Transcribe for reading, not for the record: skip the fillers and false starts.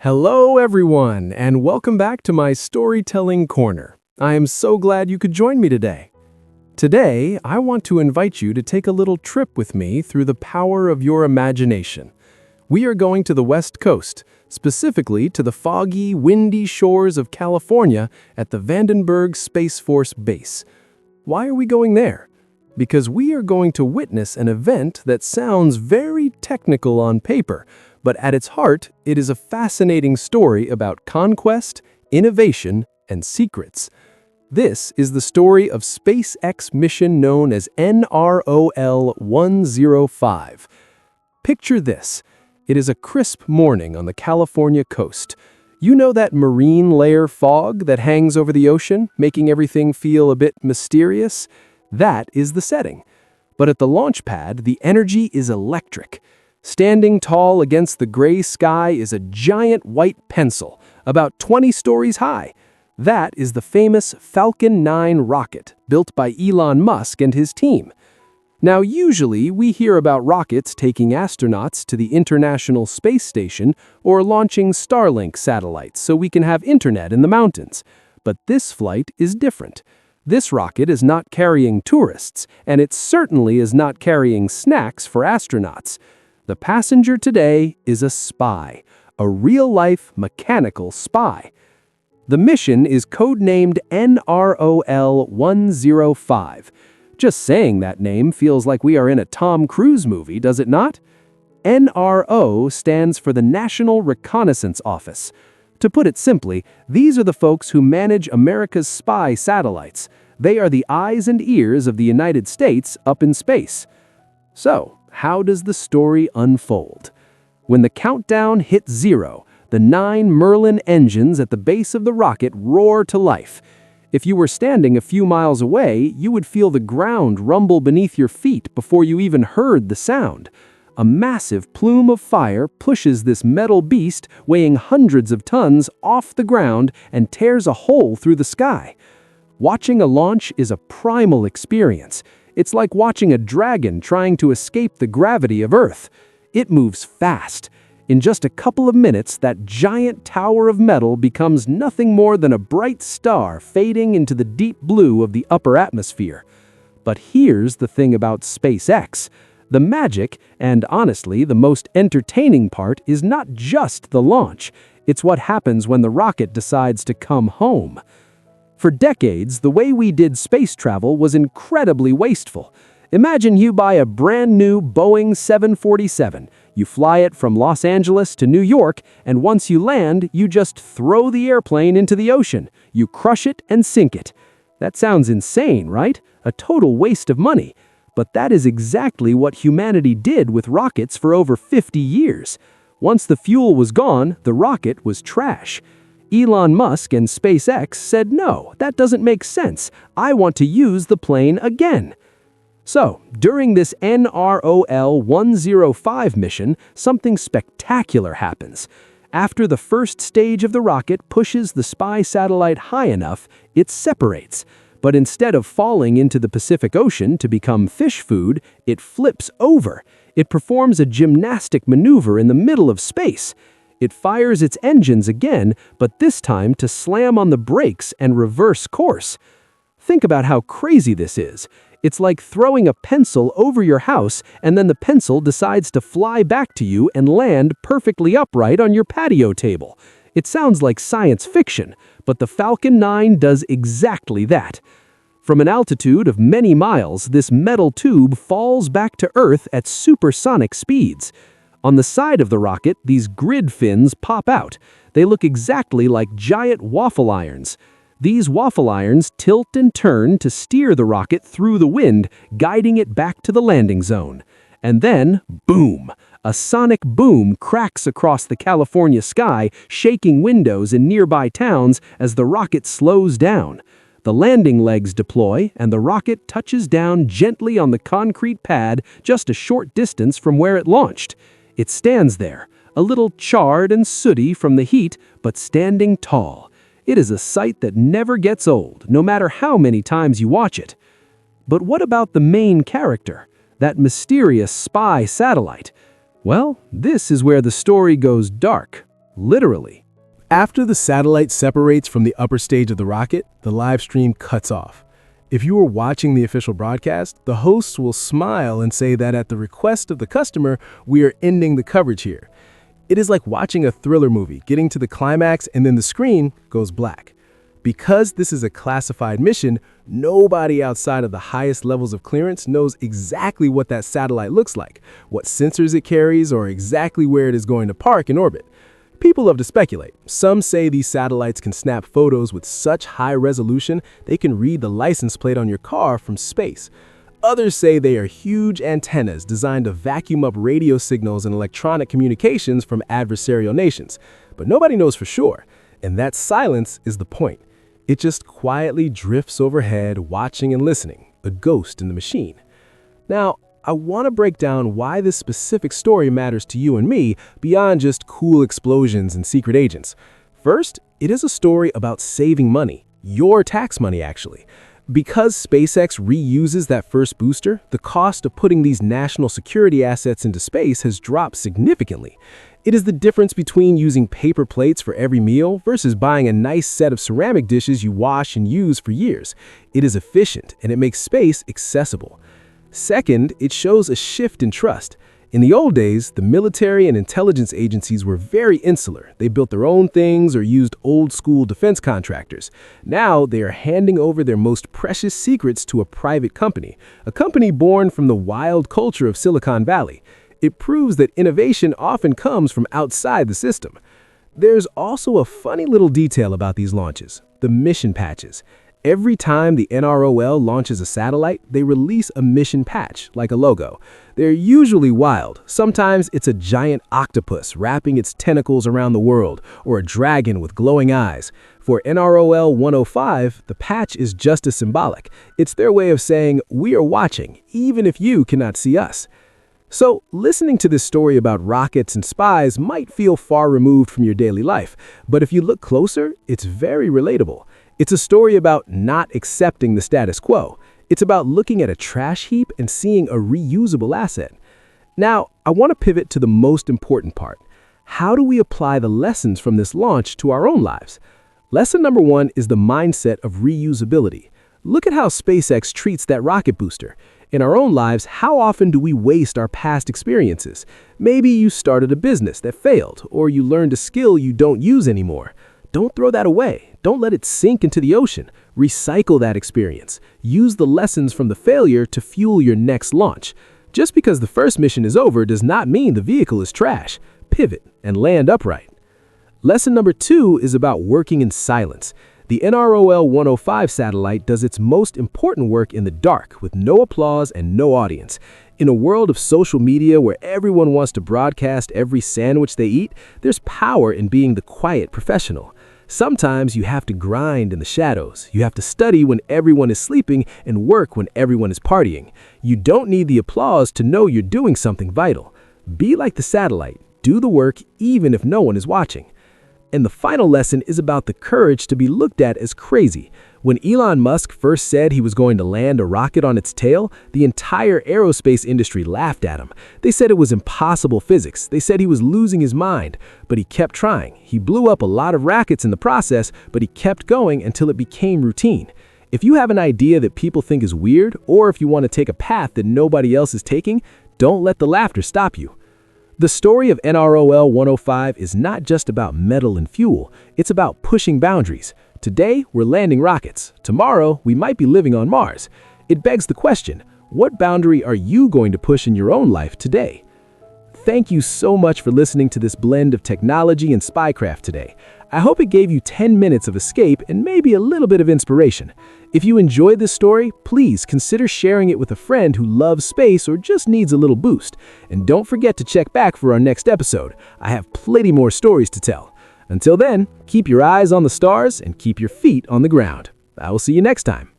Hello, everyone, and welcome back to my storytelling corner. I am so glad you could join me today. Today, I want to invite you to take a little trip with me through the power of your imagination. We are going to the West Coast, specifically to the foggy, windy shores of California at the Vandenberg Space Force Base. Why are we going there? Because we are going to witness an event that sounds very technical on paper, but at its heart, it is a fascinating story about conquest, innovation, and secrets. This is the story of SpaceX mission known as NROL-105. Picture this. It is a crisp morning on the California coast. You know that marine layer fog that hangs over the ocean, making everything feel a bit mysterious? That is the setting. But at the launch pad, the energy is electric. Standing tall against the gray sky is a giant white pencil, about 20 stories high. That is the famous Falcon 9 rocket, built by Elon Musk and his team. Now, usually we hear about rockets taking astronauts to the International Space Station or launching Starlink satellites so we can have internet in the mountains. But this flight is different. This rocket is not carrying tourists, and it certainly is not carrying snacks for astronauts. The passenger today is a spy, a real-life mechanical spy. The mission is codenamed NROL-105. Just saying that name feels like we are in a Tom Cruise movie, does it not? NRO stands for the National Reconnaissance Office. To put it simply, these are the folks who manage America's spy satellites. They are the eyes and ears of the United States up in space. So, how does the story unfold? When the countdown hits 0, the 9 Merlin engines at the base of the rocket roar to life. If you were standing a few miles away, you would feel the ground rumble beneath your feet before you even heard the sound. A massive plume of fire pushes this metal beast weighing hundreds of tons off the ground and tears a hole through the sky. Watching a launch is a primal experience. It's like watching a dragon trying to escape the gravity of Earth. It moves fast. In just a couple of minutes, that giant tower of metal becomes nothing more than a bright star fading into the deep blue of the upper atmosphere. But here's the thing about SpaceX. The magic, and honestly, the most entertaining part, is not just the launch. It's what happens when the rocket decides to come home. For decades, the way we did space travel was incredibly wasteful. Imagine you buy a brand new Boeing 747. You fly it from Los Angeles to New York, and once you land, you just throw the airplane into the ocean. You crush it and sink it. That sounds insane, right? A total waste of money. But that is exactly what humanity did with rockets for over 50 years. Once the fuel was gone, the rocket was trash. Elon Musk and SpaceX said, no, that doesn't make sense. I want to use the plane again. So, during this NROL-105 mission, something spectacular happens. After the first stage of the rocket pushes the spy satellite high enough, it separates. But instead of falling into the Pacific Ocean to become fish food, it flips over. It performs a gymnastic maneuver in the middle of space. It fires its engines again, but this time to slam on the brakes and reverse course. Think about how crazy this is. It's like throwing a pencil over your house and then the pencil decides to fly back to you and land perfectly upright on your patio table. It sounds like science fiction, but the Falcon 9 does exactly that. From an altitude of many miles, this metal tube falls back to Earth at supersonic speeds. On the side of the rocket, these grid fins pop out. They look exactly like giant waffle irons. These waffle irons tilt and turn to steer the rocket through the wind, guiding it back to the landing zone. And then, boom! A sonic boom cracks across the California sky, shaking windows in nearby towns as the rocket slows down. The landing legs deploy, and the rocket touches down gently on the concrete pad just a short distance from where it launched. It stands there, a little charred and sooty from the heat, but standing tall. It is a sight that never gets old, no matter how many times you watch it. But what about the main character, that mysterious spy satellite? Well, this is where the story goes dark. Literally. After the satellite separates from the upper stage of the rocket, the live stream cuts off. If you are watching the official broadcast, the hosts will smile and say that at the request of the customer, we are ending the coverage here. It is like watching a thriller movie, getting to the climax and then the screen goes black. Because this is a classified mission, nobody outside of the highest levels of clearance knows exactly what that satellite looks like, what sensors it carries, or exactly where it is going to park in orbit. People love to speculate. Some say these satellites can snap photos with such high resolution they can read the license plate on your car from space. Others say they are huge antennas designed to vacuum up radio signals and electronic communications from adversarial nations. But nobody knows for sure, and that silence is the point. It just quietly drifts overhead, watching and listening, a ghost in the machine. Now, I want to break down why this specific story matters to you and me beyond just cool explosions and secret agents. First, it is a story about saving money, your tax money actually. Because SpaceX reuses that first booster, the cost of putting these national security assets into space has dropped significantly. It is the difference between using paper plates for every meal versus buying a nice set of ceramic dishes you wash and use for years. It is efficient and it makes space accessible. Second, it shows a shift in trust. In the old days, the military and intelligence agencies were very insular. They built their own things or used old-school defense contractors. Now, they are handing over their most precious secrets to a private company, a company born from the wild culture of Silicon Valley. It proves that innovation often comes from outside the system. There's also a funny little detail about these launches, the mission patches. Every time the NROL launches a satellite, they release a mission patch, like a logo. They're usually wild. Sometimes it's a giant octopus wrapping its tentacles around the world, or a dragon with glowing eyes. For NROL-105, the patch is just as symbolic. It's their way of saying, we are watching, even if you cannot see us. So, listening to this story about rockets and spies might feel far removed from your daily life, but if you look closer, it's very relatable. It's a story about not accepting the status quo. It's about looking at a trash heap and seeing a reusable asset. Now, I want to pivot to the most important part. How do we apply the lessons from this launch to our own lives? Lesson number 1 is the mindset of reusability. Look at how SpaceX treats that rocket booster. In our own lives, how often do we waste our past experiences? Maybe you started a business that failed, or you learned a skill you don't use anymore. Don't throw that away. Don't let it sink into the ocean. Recycle that experience. Use the lessons from the failure to fuel your next launch. Just because the first mission is over does not mean the vehicle is trash. Pivot and land upright. Lesson number 2 is about working in silence. The NROL-105 satellite does its most important work in the dark with no applause and no audience. In a world of social media where everyone wants to broadcast every sandwich they eat, there's power in being the quiet professional. Sometimes you have to grind in the shadows. You have to study when everyone is sleeping and work when everyone is partying. You don't need the applause to know you're doing something vital. Be like the satellite. Do the work even if no one is watching. And the final lesson is about the courage to be looked at as crazy. When Elon Musk first said he was going to land a rocket on its tail, the entire aerospace industry laughed at him. They said it was impossible physics. They said he was losing his mind. But he kept trying. He blew up a lot of rockets in the process, but he kept going until it became routine. If you have an idea that people think is weird, or if you want to take a path that nobody else is taking, don't let the laughter stop you. The story of NROL-105 is not just about metal and fuel, it's about pushing boundaries. Today, we're landing rockets. Tomorrow, we might be living on Mars. It begs the question, what boundary are you going to push in your own life today? Thank you so much for listening to this blend of technology and spycraft today. I hope it gave you 10 minutes of escape and maybe a little bit of inspiration. If you enjoyed this story, please consider sharing it with a friend who loves space or just needs a little boost. And don't forget to check back for our next episode. I have plenty more stories to tell. Until then, keep your eyes on the stars and keep your feet on the ground. I will see you next time.